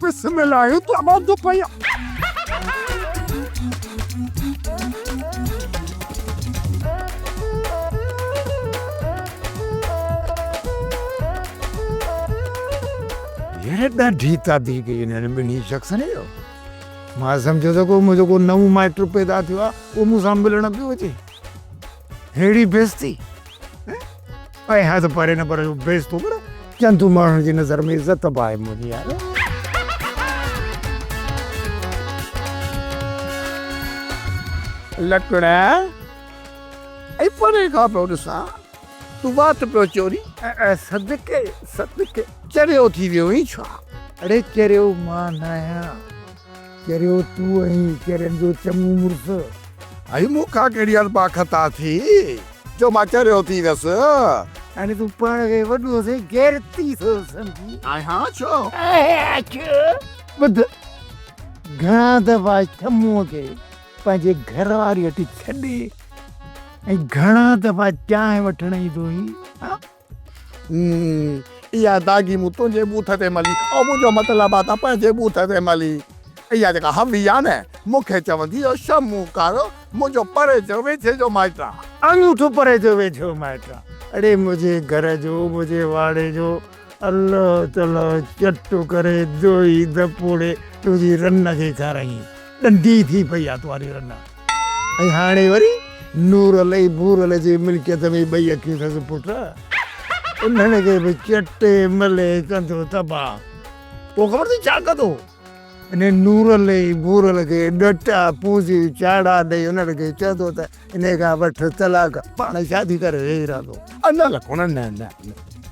बिस्मिल्लाह तो अब तो भैया ये ढीता दी गई इन्हें ॿिन्ही शख़्स ने हो मां सम्झो त को मुंहिंजो को नओं माइट पैदा थियो आहे उहो मूंसां मिलण पियो अचे हेड़ी बेइज़ती ऐं हा त परे न पर बेइज़तो कर चंदू माण्हुनि जी नज़र में इज़त पाए मुंहिंजी यार लकड़ा ऐं परे खां पियो ॾिसां तूं वात पियो चोरी सदके सदके चरियो थी वियो ई छा अड़े चरियो मां न आहियां चरियो तूं आहीं चरियनि जो चङो मुड़ुस आई मूंखां कहिड़ी अरबा ख़ता थी जो मां चरियो थी वियसि हाणे तूं पाण खे वॾो से गैरती थो सम्झी हा छो ॿुध घणा दफ़ा चमूअ खे पंहिंजे घर वारी वटि छॾे ऐं घणा दफ़ा चांहि वठण ईंदो हुई इहा दागी मूं तुंहिंजे बूथ ते मली ऐं मुंहिंजो मतिलबु आहे त पंहिंजे बूथ ते मली इहा जेका हवी आहे न मूंखे चवंदी शमू कारो मुंहिंजो परे जो वेझे जो माइट आहे अंगूठो परे जो वेझो माइट आहे अड़े मुंहिंजे घर जो मुंहिंजे वाड़े जो अल्लाह ताला चटो करे धोई धपोड़े तुंहिंजी रन खे खाराई ॾंडी थी पई आहे तुंहिंजी रन ऐं हाणे वरी नूर अलाई भूर अल जे मिल्कियत में ॿई अखियूं अथसि पुट उन्हनि खे बि चटे मले कंदो तबाह पोइ ख़बर अथई छा कंदो इन नूर अलाई भूर खे ॾटा पूजी चाड़ा ॾेई उन्हनि खे चवंदो त इन खां वठि तलाक पाण शादी करे वेही रहंदो न लखो न न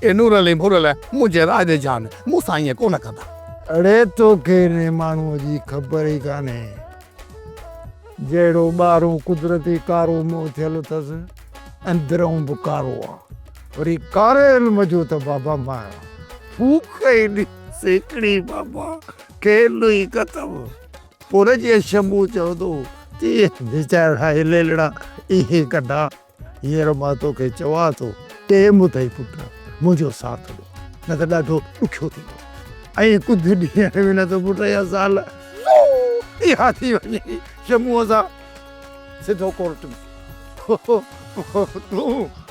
ए नूर अलाई भूर मुंहिंजे राज जान मूंसां ईअं कोन कंदा अड़े तोखे इन माण्हूअ जी ख़बर ई कान्हे जहिड़ो ॿारो कुदरती कारो मुंहुं थियल अथसि अंदरूं बि कारो आहे वरी कारे इल्म जो त बाबा मां फूक एॾी सेकड़ी बाबा खेल ई ख़तम पोइ जे शंभू चवंदो वीचारा लेलड़ा इहे कढा हींअर मां तोखे चवां थो टेम अथई पुट मुंहिंजो साथ ॾियो न त ॾाढो ॾुखियो थींदो ऐं कुझु ॾींहं में न त पुट या साल इहा थी वञे शंभूअ सां सिधो कोर्ट में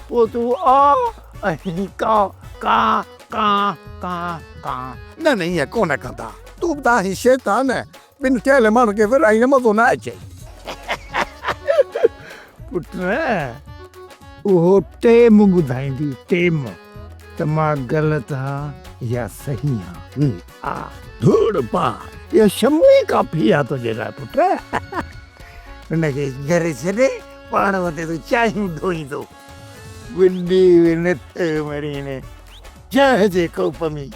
पोइ तूं आ ऐं का का का का का न ईअं कोन कंदा तूं बि तव्हां शैतान ॿिनि ठहियल माण्हू खे विराई मज़ो न अचे पुट उहो टेम ॿुधाईंदी टेम त मां ग़लति आहियां या सही आहियां धूड़ पा इहा शम्मू ई काफ़ी आहे तुंहिंजे लाइ पुट हुनखे घरे छॾे पाण वटि तूं चांहियूं धोईंदो गुडी नथ मरीने चांहि जे कोप में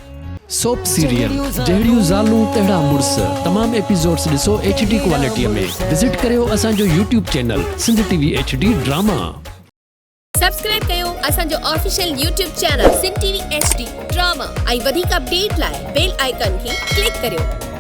सोप सीरियल जहिड़ियूं ज़ालूं तहिड़ा मुड़ुस तमाम एपिसोड्स ॾिसो HD क्वालिटीअ में विज़िट करियो असांजो YouTube channel Sindh TV HD drama subscribe कयो असांजो official YouTube channel Sindh TV HD drama ऐं वधीक अपडेट लाइ बेल आइकन खे क्लिक करियो